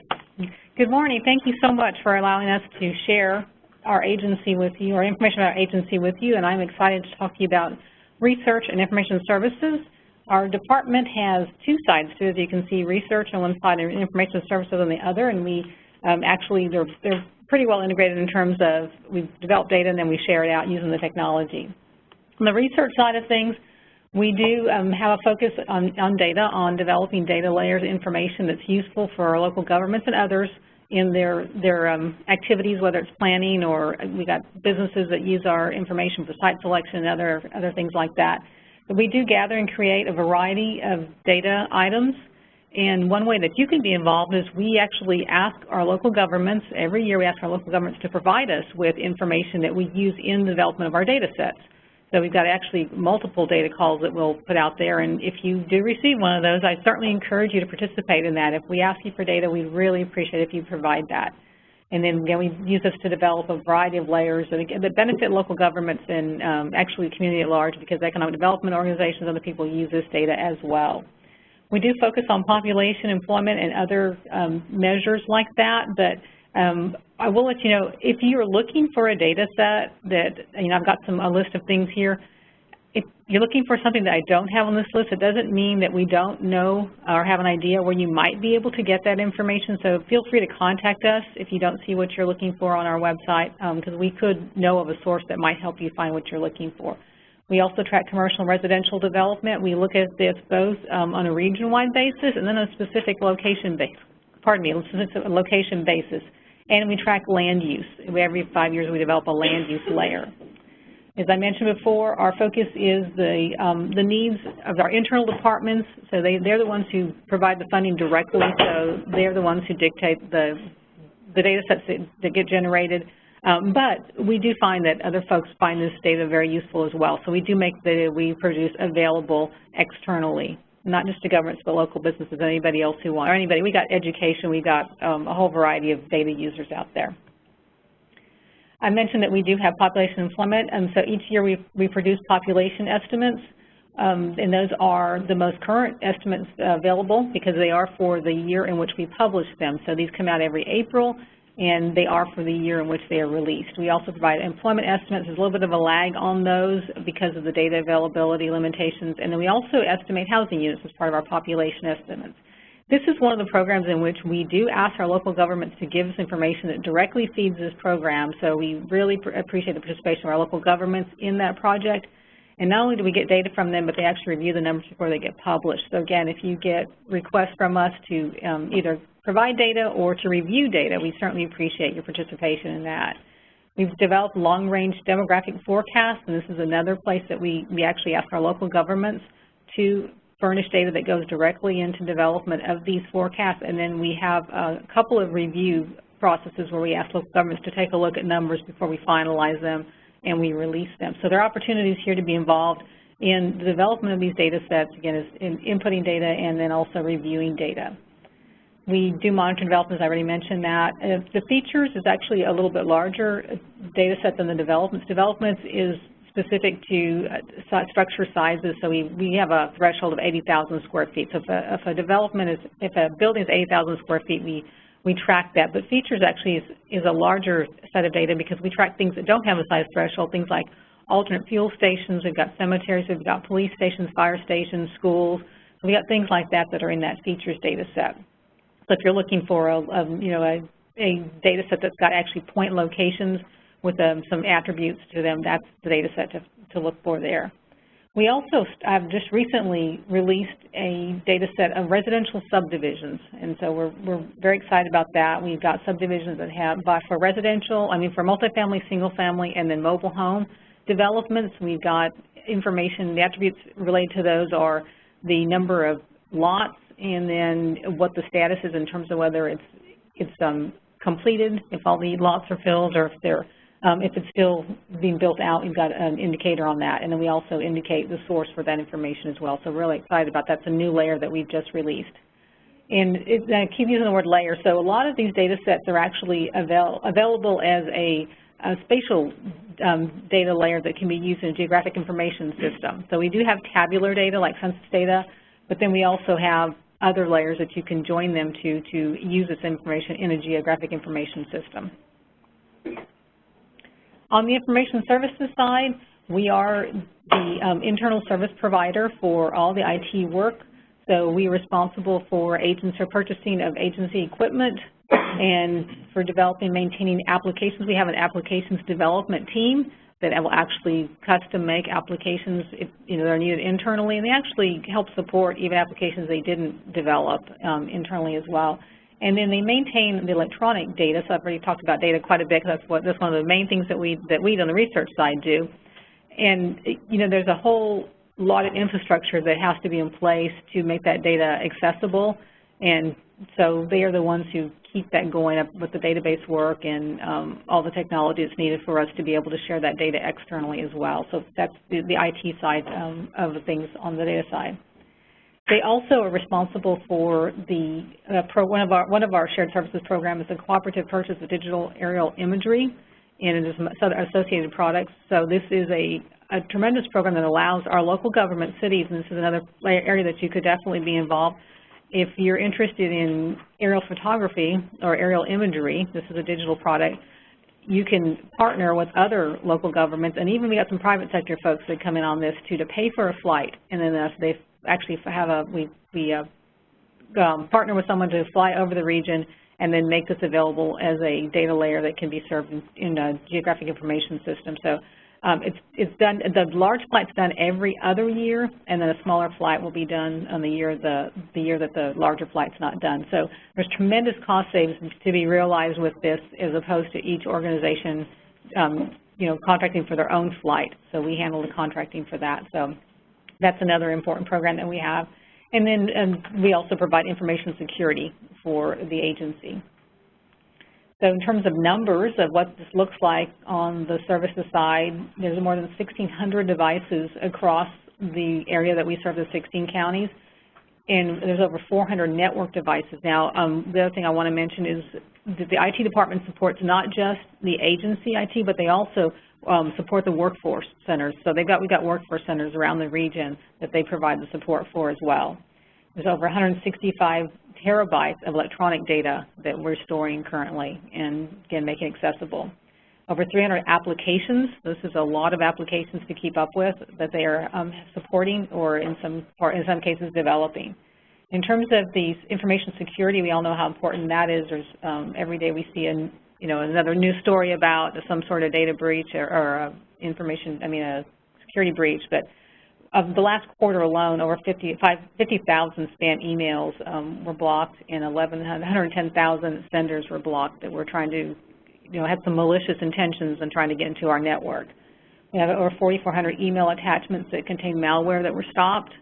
Good morning. Thank you so much for allowing us to share our agency with you, or information about our agency with you, and I'm excited to talk to you about Research and Information Services. Our department has 2 sides to it. As you can see, research on one side and information services on the other, and we actually, they're pretty well integrated in terms of we develop data and then we share it out using the technology. On the research side of things, we do have a focus on data, on developing data layers, information that's useful for our local governments and others in their activities, whether it's planning, or we got businesses that use our information for site selection and other things like that. But we do gather and create a variety of data items. And one way that you can be involved is we actually ask our local governments, every year we ask our local governments to provide us with information that we use in the development of our data sets. So we've got actually multiple data calls that we'll put out there, and if you do receive one of those, I certainly encourage you to participate in that. If we ask you for data, we'd really appreciate it if you provide that. And then again, we use this to develop a variety of layers that benefit local governments and actually the community at large, because economic development organizations and other people use this data as well. We do focus on population, employment, and other measures like that, but I will let you know, if you're looking for a data set that, I've got a list of things here. If you're looking for something that I don't have on this list, it doesn't mean that we don't know or have an idea where you might be able to get that information. So feel free to contact us if you don't see what you're looking for on our website, because we could know of a source that might help you find what you're looking for. We also track commercial and residential development. We look at this both on a region-wide basis and then on a specific location basis. Location basis. And we track land use. Every 5 years we develop a land use layer. As I mentioned before, our focus is the needs of our internal departments. So they're the ones who provide the funding directly. So they're the ones who dictate the data sets that get generated. But we do find that other folks find this data very useful as well. So we do make the data we produce available externally, not just to governments, but local businesses, anybody else who wants, or anybody. We got education, we got a whole variety of data users out there. I mentioned that we do have population employment, and so each year we produce population estimates, and those are the most current estimates available because they are for the year in which we publish them. So these come out every April, and they are for the year in which they are released. We also provide employment estimates. There's a little bit of a lag on those because of the data availability limitations, and then we also estimate housing units as part of our population estimates. This is one of the programs in which we do ask our local governments to give us information that directly feeds this program, so we really appreciate the participation of our local governments in that project. And not only do we get data from them, but they actually review the numbers before they get published. So again, if you get requests from us to either provide data or to review data, we certainly appreciate your participation in that. We've developed long-range demographic forecasts, and this is another place that we actually ask our local governments to furnish data that goes directly into development of these forecasts, and then we have a couple of review processes where we ask local governments to take a look at numbers before we finalize them and we release them. So there are opportunities here to be involved in the development of these data sets, again, is in inputting data and then also reviewing data. We do monitor development, as I already mentioned that. The features is actually a little bit larger data set than the developments. Developments is specific to structure sizes, so we have a threshold of 80,000 square feet. So if a building is 80,000 square feet, we track that. But features actually is a larger set of data because we track things that don't have a size threshold, things like alternate fuel stations, we've got cemeteries, we've got police stations, fire stations, schools. So we got things like that that are in that features data set. So if you're looking for a data set that's got actually point locations with some attributes to them, that's the data set to look for there. We also have just recently released a data set of residential subdivisions, and so we're very excited about that. We've got subdivisions that have, for residential, for multifamily, single family, and then mobile home developments. We've got information, the attributes related to those are the number of lots and then what the status is in terms of whether it's completed, if all the lots are filled, or if it's still being built out. We've got an indicator on that, and then we also indicate the source for that information as well. So we're really excited about that. That's a new layer that we've just released. And I keep using the word layer. So a lot of these data sets are actually available as a spatial data layer that can be used in a geographic information system. So we do have tabular data like census data, but then we also have other layers that you can join them to use this information in a geographic information system. On the information services side, we are the internal service provider for all the IT work. So we are responsible for agency purchasing of agency equipment and for developing and maintaining applications. We have an applications development team that will actually custom make applications if they're needed internally, and they actually help support even applications they didn't develop internally as well. And then they maintain the electronic data. So I've already talked about data quite a bit because that's one of the main things that we on the research side do. And there's a whole lot of infrastructure that has to be in place to make that data accessible. And so they are the ones who keep that going up with the database work and all the technology that's needed for us to be able to share that data externally as well. So that's the IT side of the things on the data side. They also are responsible for the one of our shared services program is the cooperative purchase of digital aerial imagery and it is associated products. So this is a a tremendous program that allows our local government, cities, and this is another area that you could definitely be involved. If you're interested in aerial photography or aerial imagery, this is a digital product, you can partner with other local governments, and even we got some private sector folks that come in on this too, to pay for a flight, and then they actually have we partner with someone to fly over the region and then make this available as a data layer that can be served in a geographic information system. So it's done, the large flight's done every other year, and then a smaller flight will be done on the year that the larger flight's not done. So there's tremendous cost savings to be realized with this, as opposed to each organization, contracting for their own flight. So we handle the contracting for that. So that's another important program that we have. And then we also provide information security for the agency. So in terms of numbers of what this looks like on the services side, there's more than 1,600 devices across the area that we serve, the 16 counties, and there's over 400 network devices. Now, the other thing I want to mention is that the IT department supports not just the agency IT, but they also support the workforce centers. So we got workforce centers around the region that they provide the support for as well. There's over 165 terabytes of electronic data that we're storing currently, and again, making accessible. Over 300 applications. This is a lot of applications to keep up with that they are supporting, or in some cases developing. In terms of the information security, we all know how important that is. There's every day we see another news story about some sort of data breach or a security breach. But of the last quarter alone, over 50,000 spam emails were blocked, and 110,000 senders were blocked that were trying to, had some malicious intentions in trying to get into our network. We have over 4,400 email attachments that contain malware that were stopped.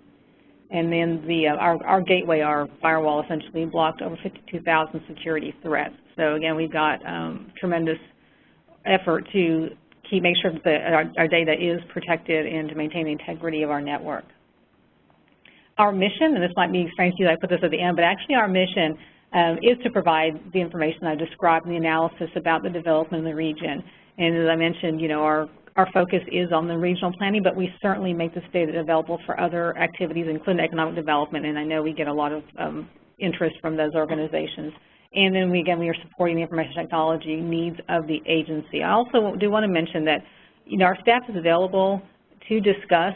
And then our gateway, our firewall, essentially blocked over 52,000 security threats. So again, we've got tremendous effort to make sure that our data is protected and to maintain the integrity of our network. Our mission, and this might be strange to you that I put this at the end, but actually our mission is to provide the information I described in the analysis about the development in the region. And as I mentioned, our focus is on the regional planning, but we certainly make this data available for other activities, including economic development, and I know we get a lot of interest from those organizations. And then we are supporting the information technology needs of the agency. I also do want to mention that our staff is available to discuss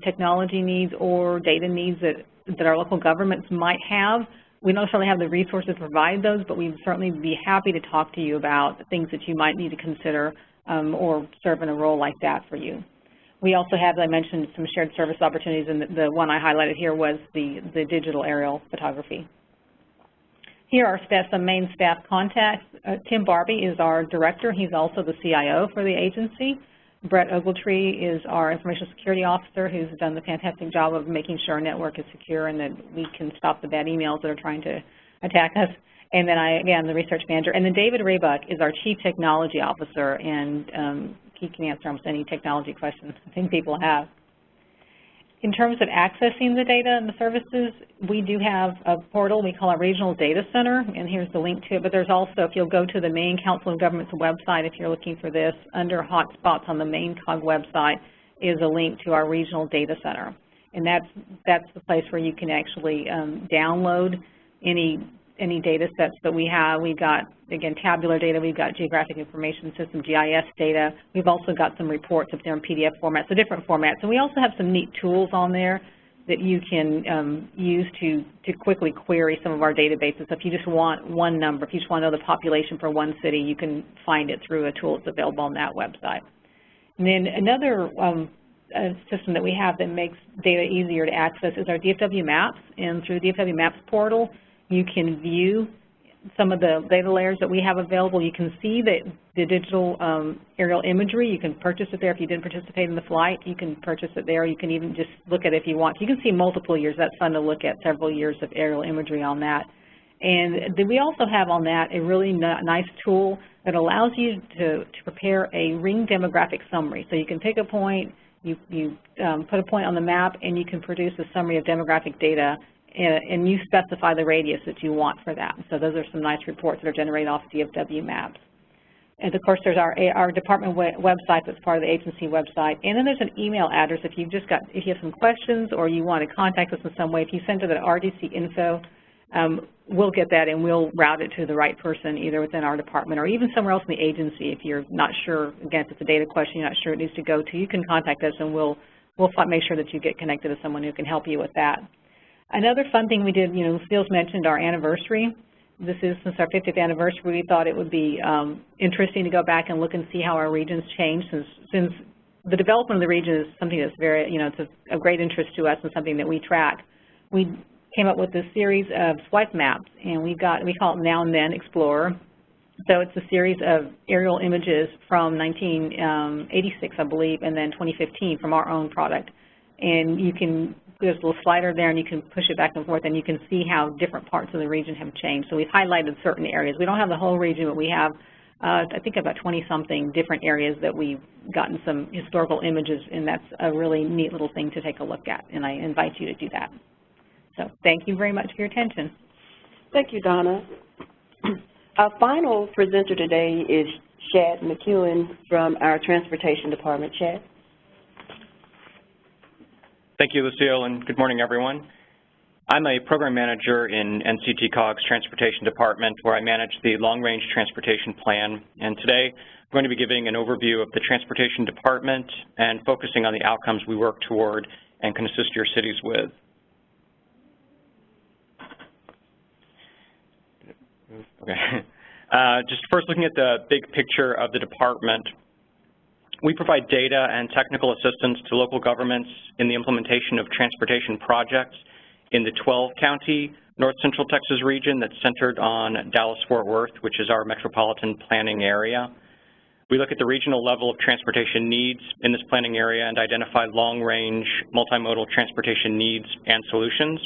technology needs or data needs that our local governments might have. We don't necessarily have the resources to provide those, but we'd certainly be happy to talk to you about things that you might need to consider or serve in a role like that for you. We also have, as I mentioned, some shared service opportunities, and the one I highlighted here was the digital aerial photography. Here are some main staff contacts. Tim Barbie is our director. He's also the CIO for the agency. Brett Ogletree is our information security officer, who's done the fantastic job of making sure our network is secure and that we can stop the bad emails that are trying to attack us. And then again, the research manager. And then David Raybuck is our chief technology officer, and he can answer almost any technology questions I think people have. In terms of accessing the data and the services, we do have a portal we call our Regional Data Center, and here's the link to it. But there's also, if you'll go to the Maine Council of Governments website, if you're looking for this, under Hotspots on the Maine COG website is a link to our Regional Data Center. And that's the place where you can actually download any data sets that we have. We've got, again, tabular data. We've got geographic information system, GIS data. We've also got some reports if they're in PDF formats, so different formats. And we also have some neat tools on there that you can use to quickly query some of our databases. So if you just want one number, if you just want to know the population for one city, you can find it through a tool that's available on that website. And then another system that we have that makes data easier to access is our DFW Maps. And through the DFW Maps portal, you can view some of the data layers that we have available. You can see the digital aerial imagery. You can purchase it there if you didn't participate in the flight. You can purchase it there. You can even just look at it if you want. You can see multiple years. That's fun to look at, several years of aerial imagery on that. And then we also have on that a really nice tool that allows you to prepare a ring demographic summary. So you can pick a point, you put a point on the map, and you can produce a summary of demographic data, and you specify the radius that you want for that. So those are some nice reports that are generated off DFW Maps. And of course, there's our department website that's part of the agency website. And then there's an email address if you have some questions or you want to contact us in some way. If you send it to the RDC info, we'll get that and we'll route it to the right person either within our department or even somewhere else in the agency. If you're not sure, again, if it's a data question you're not sure it needs to go to, you can contact us and we'll make sure that you get connected to someone who can help you with that. Another fun thing we did, Phil's mentioned our anniversary. This is since our 50th anniversary. We thought it would be interesting to go back and look and see how our region's changed since the development of the region is something that's very, it's of great interest to us and something that we track. We came up with this series of swipe maps, and we call it Now and Then Explorer. So it's a series of aerial images from 1986, I believe, and then 2015 from our own product. And there's a little slider there, and you can push it back and forth, and you can see how different parts of the region have changed. So we've highlighted certain areas. We don't have the whole region, but we have, I think, about 20-something different areas that we've gotten some historical images, and that's a really neat little thing to take a look at, and I invite you to do that. So thank you very much for your attention. Thank you, Donna. Our final presenter today is Shad McEwen from our Transportation Department. Shad. Thank you, Lucille, and good morning, everyone. I'm a program manager in NCTCOG's Transportation Department, where I manage the Long-Range Transportation Plan. And today, I'm going to be giving an overview of the Transportation Department and focusing on the outcomes we work toward and can assist your cities with. Okay. Just first looking at the big picture of the department. We provide data and technical assistance to local governments in the implementation of transportation projects in the 12-county North Central Texas region that's centered on Dallas-Fort Worth, which is our metropolitan planning area. We look at the regional level of transportation needs in this planning area and identify long-range multimodal transportation needs and solutions.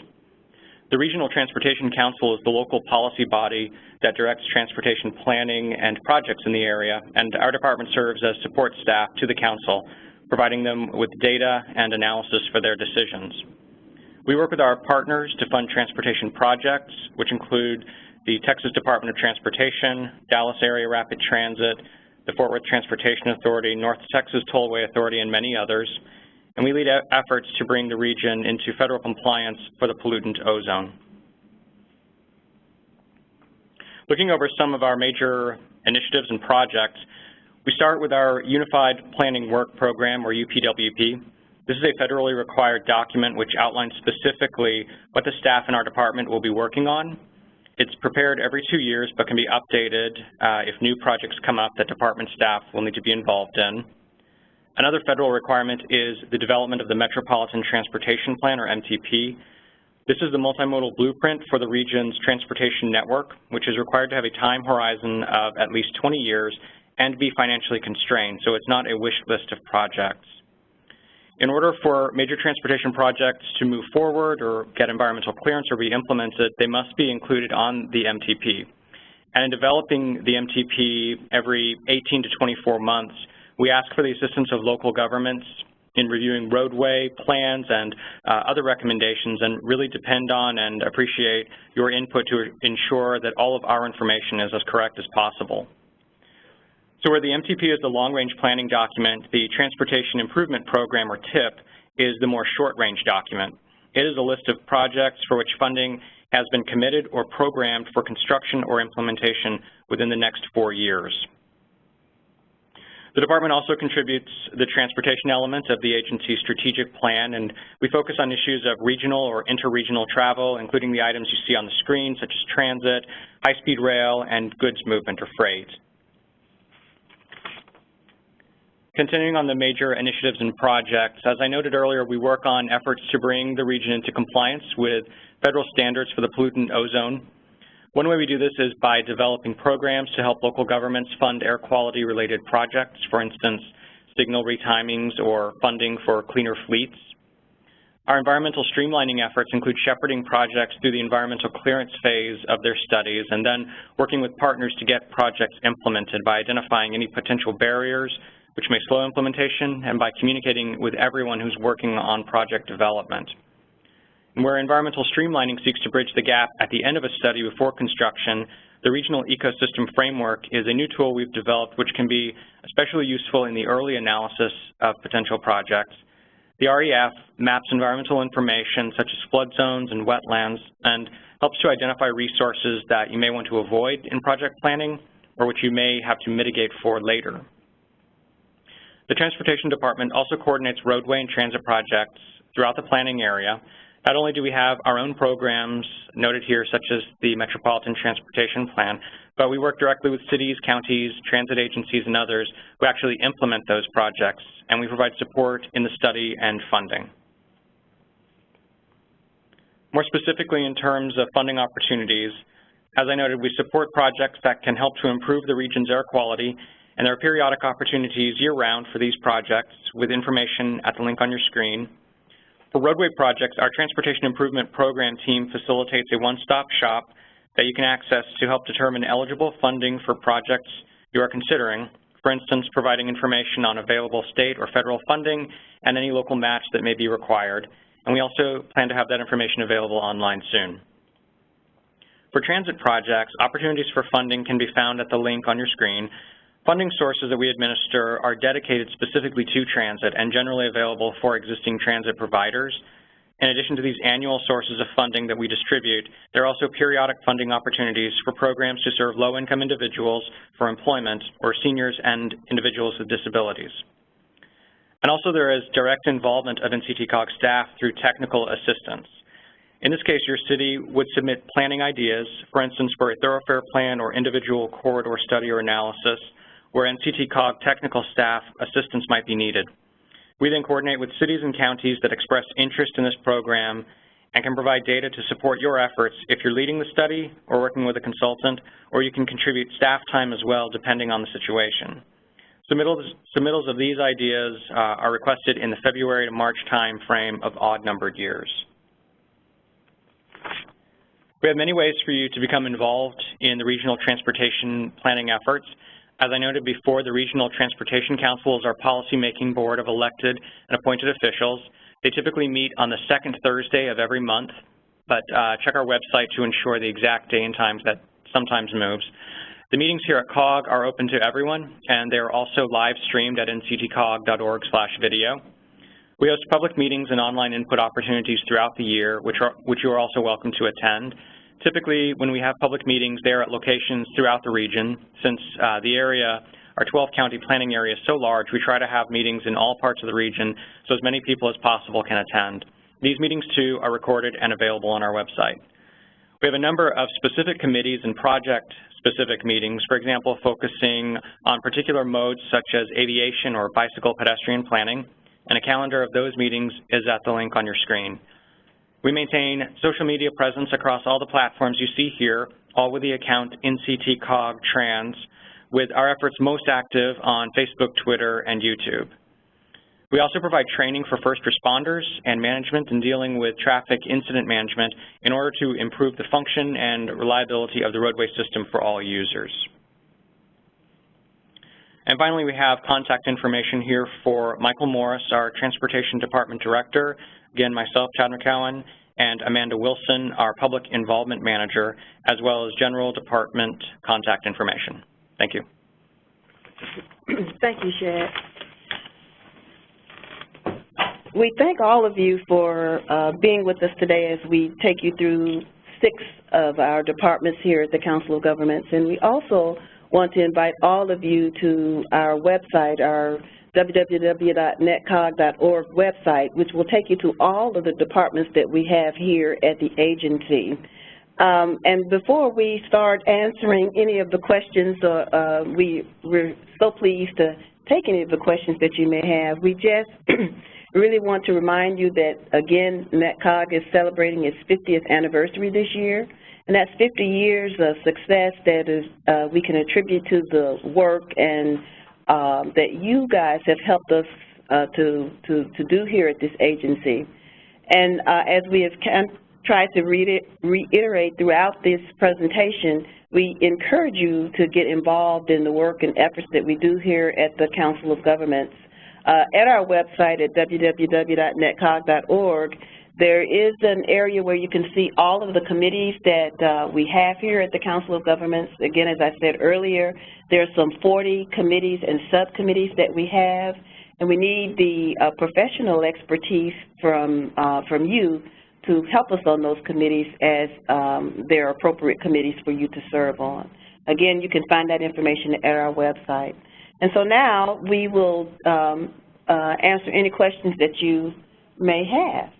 The Regional Transportation Council is the local policy body that directs transportation planning and projects in the area, and our department serves as support staff to the council, providing them with data and analysis for their decisions. We work with our partners to fund transportation projects, which include the Texas Department of Transportation, Dallas Area Rapid Transit, the Fort Worth Transportation Authority, North Texas Tollway Authority, and many others. And we lead efforts to bring the region into federal compliance for the pollutant ozone. Looking over some of our major initiatives and projects, we start with our Unified Planning Work Program, or UPWP. This is a federally required document which outlines specifically what the staff in our department will be working on. It's prepared every 2 years but can be updated if new projects come up that department staff will need to be involved in. Another federal requirement is the development of the Metropolitan Transportation Plan, or MTP. This is the multimodal blueprint for the region's transportation network, which is required to have a time horizon of at least 20 years and be financially constrained, so it's not a wish list of projects. In order for major transportation projects to move forward or get environmental clearance or be implemented, they must be included on the MTP. And in developing the MTP every 18 to 24 months, we ask for the assistance of local governments in reviewing roadway plans and other recommendations, and really depend on and appreciate your input to ensure that all of our information is as correct as possible. So where the MTP is the long-range planning document, the Transportation Improvement Program, or TIP, is the more short-range document. It is a list of projects for which funding has been committed or programmed for construction or implementation within the next 4 years. The department also contributes the transportation element of the agency's strategic plan, and we focus on issues of regional or interregional travel, including the items you see on the screen, such as transit, high-speed rail, and goods movement or freight. Continuing on the major initiatives and projects, as I noted earlier, we work on efforts to bring the region into compliance with federal standards for the pollutant ozone. One way we do this is by developing programs to help local governments fund air quality related projects, for instance, signal retimings or funding for cleaner fleets. Our environmental streamlining efforts include shepherding projects through the environmental clearance phase of their studies, and then working with partners to get projects implemented by identifying any potential barriers which may slow implementation, and by communicating with everyone who's working on project development. And where environmental streamlining seeks to bridge the gap at the end of a study before construction, the Regional Ecosystem Framework is a new tool we've developed which can be especially useful in the early analysis of potential projects. The REF maps environmental information such as flood zones and wetlands and helps to identify resources that you may want to avoid in project planning or which you may have to mitigate for later. The Transportation Department also coordinates roadway and transit projects throughout the planning area. Not only do we have our own programs noted here, such as the Metropolitan Transportation Plan, but we work directly with cities, counties, transit agencies, and others who actually implement those projects, and we provide support in the study and funding. More specifically, in terms of funding opportunities, as I noted, we support projects that can help to improve the region's air quality, and there are periodic opportunities year-round for these projects with information at the link on your screen. For roadway projects, our Transportation Improvement Program team facilitates a one-stop shop that you can access to help determine eligible funding for projects you are considering, for instance, providing information on available state or federal funding and any local match that may be required. And we also plan to have that information available online soon. For transit projects, opportunities for funding can be found at the link on your screen. Funding sources that we administer are dedicated specifically to transit and generally available for existing transit providers. In addition to these annual sources of funding that we distribute, there are also periodic funding opportunities for programs to serve low-income individuals for employment or seniors and individuals with disabilities. And also there is direct involvement of NCTCOG staff through technical assistance. In this case, your city would submit planning ideas, for instance, for a thoroughfare plan or individual corridor study or analysis, where NCTCOG technical staff assistance might be needed. We then coordinate with cities and counties that express interest in this program and can provide data to support your efforts if you're leading the study or working with a consultant, or you can contribute staff time as well, depending on the situation. Submittals of these ideas are requested in the February to March time frame of odd-numbered years. We have many ways for you to become involved in the regional transportation planning efforts. As I noted before, the Regional Transportation Council is our policy-making board of elected and appointed officials. They typically meet on the second Thursday of every month, but check our website to ensure the exact day and times that sometimes moves. The meetings here at COG are open to everyone, and they are also live-streamed at nctcog.org/video. We host public meetings and online input opportunities throughout the year, which you are also welcome to attend. Typically, when we have public meetings, they are at locations throughout the region. Since the area, our 12-county planning area is so large, we try to have meetings in all parts of the region so as many people as possible can attend. These meetings, too, are recorded and available on our website. We have a number of specific committees and project-specific meetings, for example, focusing on particular modes such as aviation or bicycle pedestrian planning, and a calendar of those meetings is at the link on your screen. We maintain social media presence across all the platforms you see here, all with the account NCTCOG Trans, with our efforts most active on Facebook, Twitter, and YouTube. We also provide training for first responders and management in dealing with traffic incident management in order to improve the function and reliability of the roadway system for all users. And finally, we have contact information here for Michael Morris, our Transportation Department Director, again, myself, Chad McCowan, and Amanda Wilson, our Public Involvement Manager, as well as General Department contact information. Thank you. Thank you, Chad. We thank all of you for being with us today as we take you through 6 of our departments here at the Council of Governments, and we also want to invite all of you to our website, our www.netcog.org website, which will take you to all of the departments that we have here at the agency. And before we start answering any of the questions, we're so pleased to take any of the questions that you may have. We just really want to remind you that, again, NetCog is celebrating its 50th anniversary this year. And that's 50 years of success that is we can attribute to the work and that you guys have helped us to do here at this agency. And as we have tried to reiterate throughout this presentation, we encourage you to get involved in the work and efforts that we do here at the Council of Governments. At our website at www.netcog.org, There is an area where you can see all of the committees that we have here at the Council of Governments. Again, as I said earlier, there are some 40 committees and subcommittees that we have, and we need the professional expertise from you to help us on those committees as there are appropriate committees for you to serve on. Again, you can find that information at our website. And so now we will answer any questions that you may have.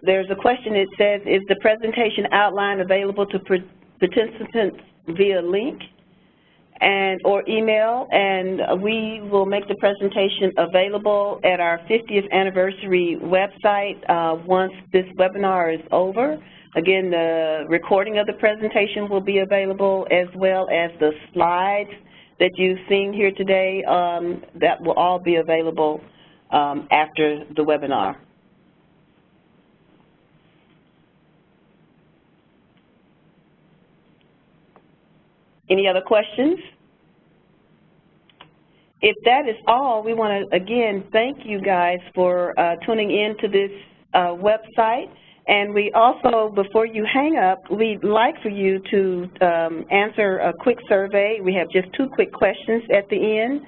There's a question that says, is the presentation outline available to participants via link or email? And we will make the presentation available at our 50th anniversary website once this webinar is over. Again, the recording of the presentation will be available, as well as the slides that you've seen here today. That will all be available after the webinar. Any other questions? If that is all, we want to, again, thank you guys for tuning in to this website. And we also, before you hang up, we'd like for you to answer a quick survey. We have just 2 quick questions at the end.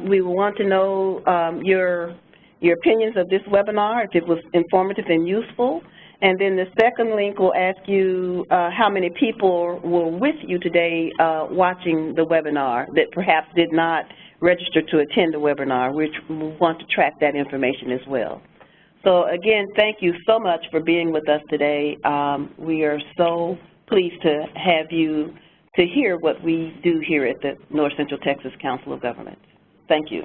We want to know your opinions of this webinar, if it was informative and useful. And then the second link will ask you how many people were with you today watching the webinar that perhaps did not register to attend the webinar, which we want to track that information as well. So again, thank you so much for being with us today. We are so pleased to have you to hear what we do here at the North Central Texas Council of Governments. Thank you.